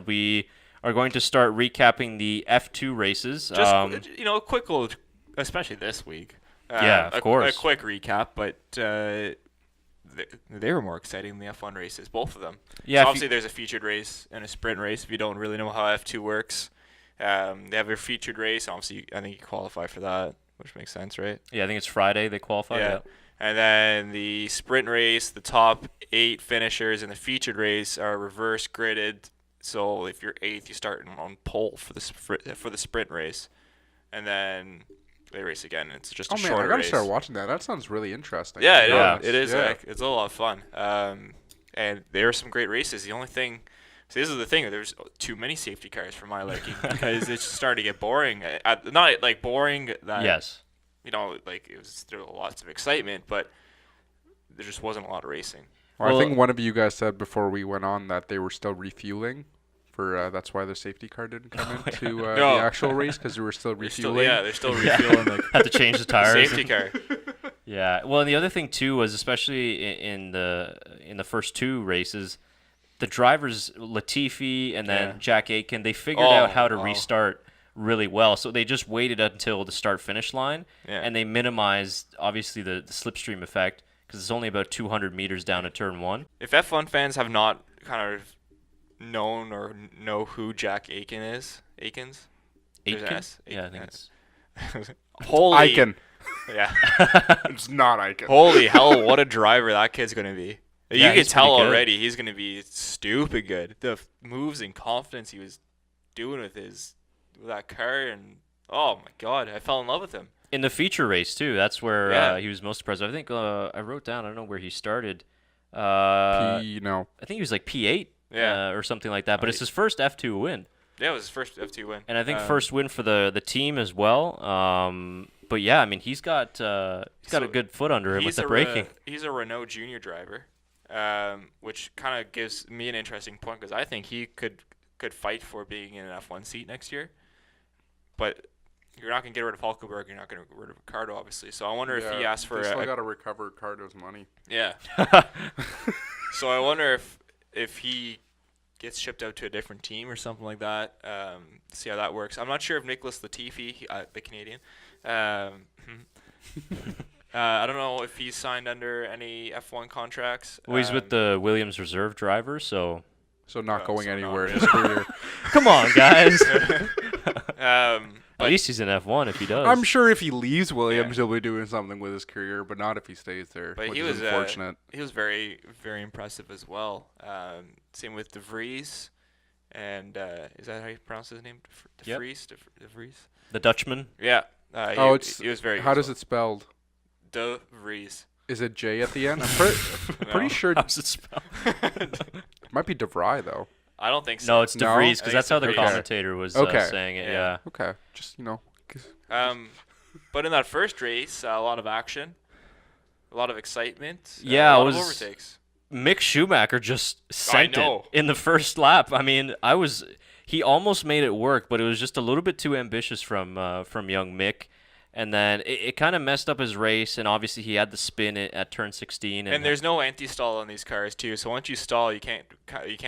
we are going to start recapping the F2 races. Just a quick little, especially this week. Yeah, of course. A quick recap, but they were more exciting than the F1 races, both of them. Yeah, so obviously there's a featured race and a sprint race. If you don't really know how F2 works, they have a featured race. Obviously, I think you qualify for that, which makes sense, right? Yeah, I think it's Friday they qualify. Yeah. And then the sprint race, the top 8 finishers in the featured race are reverse gridded. So if you're 8th, you start on pole for the sprint race, and then they race again. It's just a shorter race. I gotta start watching that. That sounds really interesting. Yeah, it is. Yeah. It's a lot of fun. And there are some great races. The only thing, so this is the thing, there's too many safety cars for my liking because it's starting to get boring. Not like boring that. Yes. Like it was still lots of excitement, but there just wasn't a lot of racing. Well, I think one of you guys said before we went on that they were still refueling. That's why the safety car didn't come into the actual race, because they were still refueling. They're still refueling. Had to change the tires. Safety car. Yeah. Well, and the other thing too was, especially in the first 2 races, the drivers Latifi and then Jack Aitken, they figured out how to restart really well. So they just waited until the start-finish line, and they minimized obviously the slipstream effect, because it's only about 200 meters down to turn 1. If F1 fans have not kind of known or know who Jack Aitken is, Aikens? Aitken? Yeah, I think it's... Holy... Aitken. Yeah. It's not Aitken. Holy hell, what a driver that kid's going to be. Yeah, you can tell already he's going to be stupid good. The moves and confidence he was doing with that car, and oh my god, I fell in love with him. In the feature race too, that's where he was most impressive. I think I wrote down, I don't know where he started. I think he was like P8 or something like that, but it's his first F2 win. Yeah, it was his first F2 win. And I think first win for the team as well. But yeah, I mean, he's got a good foot under him with the braking. He's a Renault Junior driver, which kind of gives me an interesting point, because I think he could fight for being in an F1 seat next year. But you're not going to get rid of Hulkenberg. You're not going to get rid of Ricardo, obviously. So I wonder if he asked for... They still got to recover Ricardo's money. Yeah. So I wonder if he gets shipped out to a different team or something like that. See how that works. I'm not sure if Nicholas Latifi, the Canadian... I don't know if he's signed under any F1 contracts. Well, he's with the Williams reserve driver, so not going anywhere in his career. Come on, guys. At least he's in F1 if he does. I'm sure if he leaves Williams, he'll be doing something with his career, but not if he stays there. But which is unfortunate. He was very, very impressive as well. Same with De Vries, and is that how you pronounce his name? De Vries. The Dutchman. Yeah. He was very. How does it spelled? De Vries. Is it J at the end? I'm pretty sure. How's it spelled? It might be De Vries, though. I don't think so. No, it's De Vries, because that's how the commentator was saying it. Yeah. Okay. Just But in that first race, a lot of action, a lot of excitement. Yeah, a lot of overtakes. Mick Schumacher just sent it in the first lap. I mean, he almost made it work, but it was just a little bit too ambitious from young Mick. And then it kind of messed up his race, and obviously he had the spin at turn 16. And there's no anti-stall on these cars too, so once you stall, you can't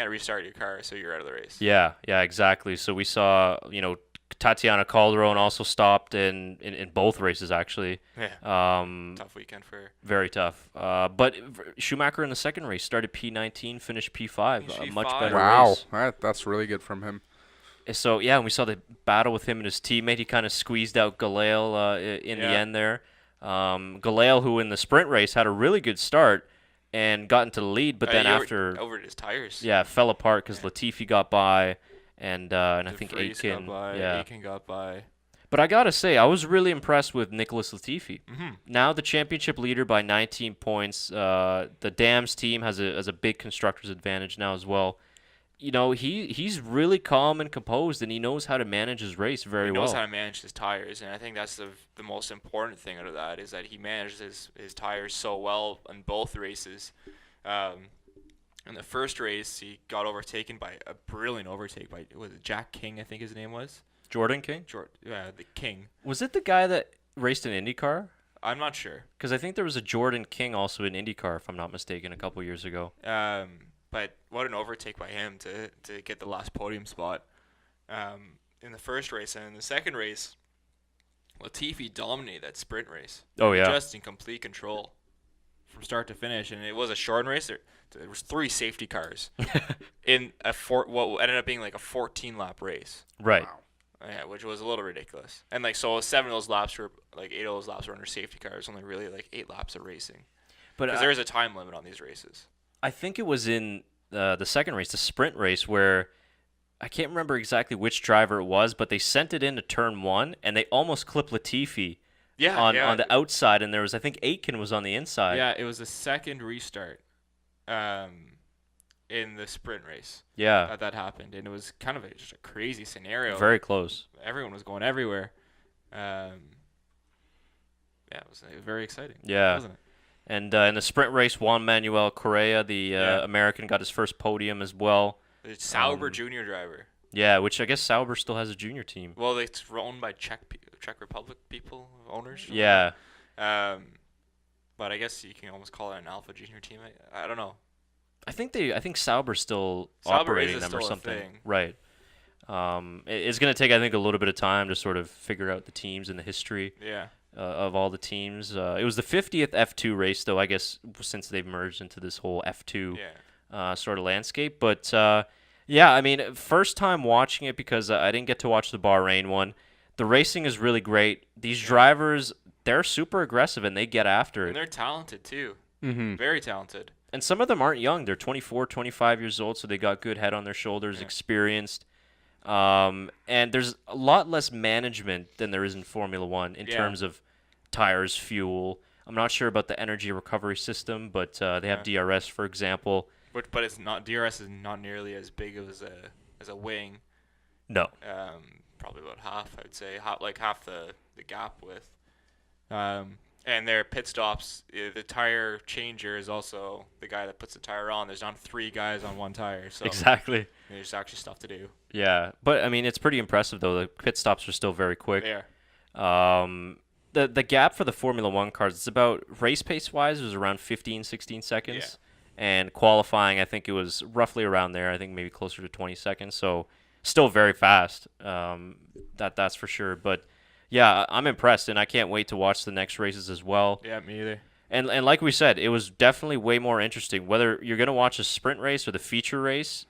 restart your car, so you're out of the race. Yeah, exactly. So we saw, Tatiana Calderon also stopped in both races actually. Yeah. Tough weekend for her. Very tough. But Schumacher in the second race started P19, finished P5. A much better race. Wow, that's really good from him. So, yeah, we saw the battle with him and his teammate. He kind of squeezed out Galail in the end there. Galail, who in the sprint race had a really good start and got into the lead, but then over his tires. Yeah, fell apart because Latifi got by, and I think Aitken. Aitken got by. But I got to say, I was really impressed with Nicholas Latifi. Mm-hmm. Now the championship leader by 19 points. The Dams team has a big constructor's advantage now as well. He's really calm and composed, and he knows how to manage his race very well. He knows how to manage his tires, and I think that's the most important thing out of that, is that he manages his tires so well in both races. In the first race, he got overtaken by a brilliant overtake by, was it Jack King, I think his name was? Jordan King? The King. Was it the guy that raced in IndyCar? I'm not sure. Because I think there was a Jordan King also in IndyCar, if I'm not mistaken, a couple years ago. But what an overtake by him to get the last podium spot in the first race. And in the second race, Latifi dominated that sprint race. Oh, yeah. Just in complete control from start to finish. And it was a short race. There was 3 safety cars in what ended up being like a 14-lap race. Right. Wow. Yeah, which was a little ridiculous. And like, so 7 of those laps were like 8 of those laps were under safety cars. Only really like 8 laps of racing. Because there is a time limit on these races. I think it was in the second race, the sprint race, where I can't remember exactly which driver it was, but they sent it into turn 1 and they almost clipped Latifi on the outside, and there was, I think, Aitken was on the inside. Yeah, it was the second restart in the sprint race. Yeah. That happened, and it was kind of just a crazy scenario. Very close. Everyone was going everywhere. Yeah, it was very exciting. Yeah. Wasn't it? And in the sprint race, Juan Manuel Correa, the American, got his first podium as well. The Sauber junior driver. Yeah, which I guess Sauber still has a junior team. Well, it's owned by Czech Republic owners. Yeah. But I guess you can almost call it an Alpha junior team. I don't know. I think Sauber's still Sauber operating them still or a something. thing. Right. It's going to take, I think, a little bit of time to sort of figure out the teams and the history. Yeah. Of all the teams. It was the 50th F2 race, though, I guess, since they've merged into this whole F2 sort of landscape. But, yeah, I mean, first time watching it because I didn't get to watch the Bahrain one. The racing is really great. These drivers, they're super aggressive, and they get after it. And they're talented, too. Mm-hmm. Very talented. And some of them aren't young. They're 24, 25 years old, so they got good head on their shoulders, experienced. And there's a lot less management than there is in Formula One in terms of tires, fuel. I'm not sure about the energy recovery system, but they have DRS, for example. But it's not DRS is not nearly as big as a wing. No. Probably about half, I would say, half the gap width. And their pit stops, the tire changer is also the guy that puts the tire on. There's not 3 guys on one tire, so exactly. There's actually stuff to do. Yeah, but I mean, it's pretty impressive though. The pit stops are still very quick. Yeah. The gap for the Formula One cars, it's about race pace wise, it was around 15, 16 seconds, and qualifying, I think it was roughly around there. I think maybe closer to 20 seconds. So still very fast. That's for sure. But yeah, I'm impressed, and I can't wait to watch the next races as well. Yeah, me either. And like we said, it was definitely way more interesting. Whether you're going to watch a sprint race or the feature race,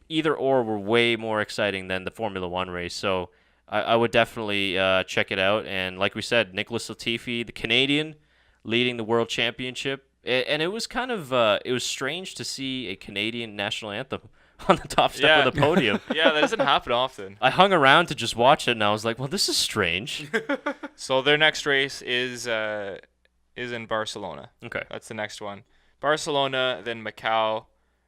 either or were way more exciting than the Formula One race. So I would definitely check it out. And like we said, Nicholas Latifi, the Canadian, leading the World Championship. And it was kind of it was strange to see a Canadian national anthem on the top step of the podium. Yeah, that doesn't happen often. I hung around to just watch it, and I was like, well, this is strange. So their next race is in Barcelona. Okay. That's the next one. Barcelona, then Macau,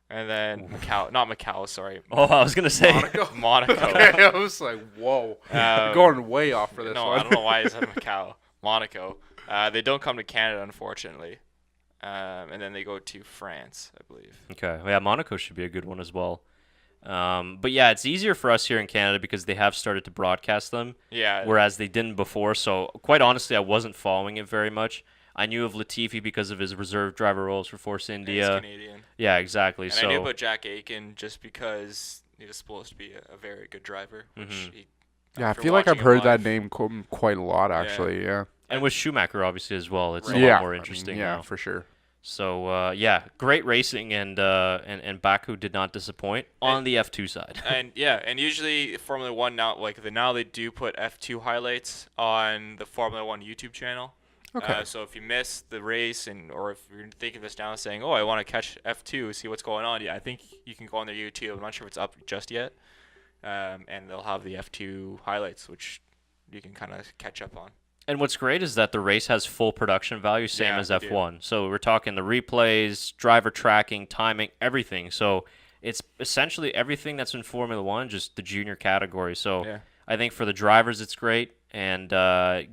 and then not Macau, sorry. Oh, I was going to say. Monaco. Okay, I was like, whoa. You're going way off for this one. No, I don't know why I said Macau. Monaco. They don't come to Canada, unfortunately. And then they go to France, I believe. Okay. Yeah, Monaco should be a good one as well. But yeah, it's easier for us here in Canada because they have started to broadcast them. Yeah. Whereas they didn't before. So quite honestly, I wasn't following it very much. I knew of Latifi because of his reserve driver roles for Force India. He's Canadian. Yeah, exactly. And I knew about Jack Aitken just because he was supposed to be a very good driver. I feel like I've heard that name quite a lot, actually. Yeah. And with Schumacher, obviously, as well. It's a lot more interesting. Yeah, for sure. So, great racing, and Baku did not disappoint on the F2 side. And usually Formula One now, now they do put F2 highlights on the Formula One YouTube channel. Okay. So if you miss the race, or if you're thinking this down, saying, "Oh, I want to catch F2, see what's going on," I think you can go on their YouTube. I'm not sure if it's up just yet, and they'll have the F2 highlights, which you can kind of catch up on. And what's great is that the race has full production value, same as F1. So we're talking the replays, driver tracking, timing, everything. So it's essentially everything that's in Formula One, just the junior category. So I think for the drivers, it's great. And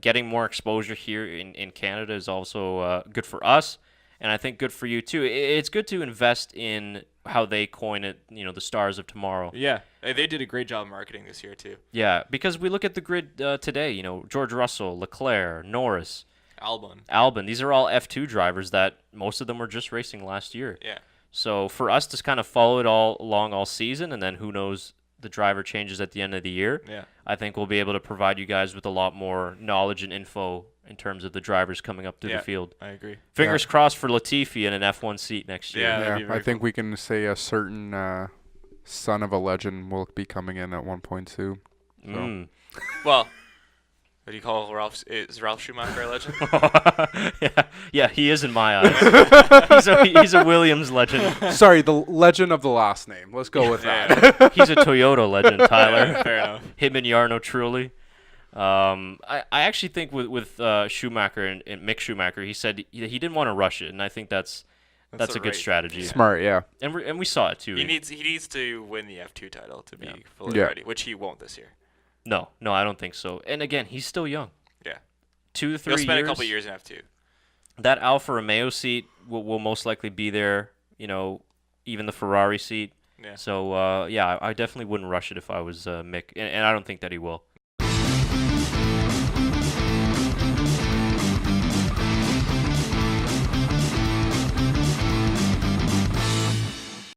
getting more exposure here in Canada is also good for us. And I think good for you, too. It's good to invest in how they coin it, the stars of tomorrow. Yeah, they did a great job marketing this year, too. Yeah, because we look at the grid today, George Russell, Leclerc, Norris. Albon. These are all F2 drivers that most of them were just racing last year. Yeah. So for us to kind of follow it all season, and then who knows, the driver changes at the end of the year. Yeah. I think we'll be able to provide you guys with a lot more knowledge and info in terms of the drivers coming up through the field. I agree. Fingers crossed for Latifi in an F1 seat next year. Yeah, I think we can say a certain son of a legend will be coming in at one point too. So. Well, what do you call Ralph? Is Ralph Schumacher a legend? yeah, he is in my eyes. he's a Williams legend. Sorry, the legend of the last name. Let's go with that. He's a Toyota legend, Tyler. Yeah, fair enough. Him and Jarno Trulli. I actually think with Schumacher and Mick Schumacher, he said he didn't want to rush it, and I think that's a good strategy. Smart, yeah. And we saw it too. He needs to win the F2 title to be fully ready, which he won't this year. No, I don't think so. And again, he's still young. Yeah. 2 to 3 years. He'll spend a couple years in F2. That Alfa Romeo seat will most likely be there, even the Ferrari seat. Yeah. So, I definitely wouldn't rush it if I was Mick. And I don't think that he will.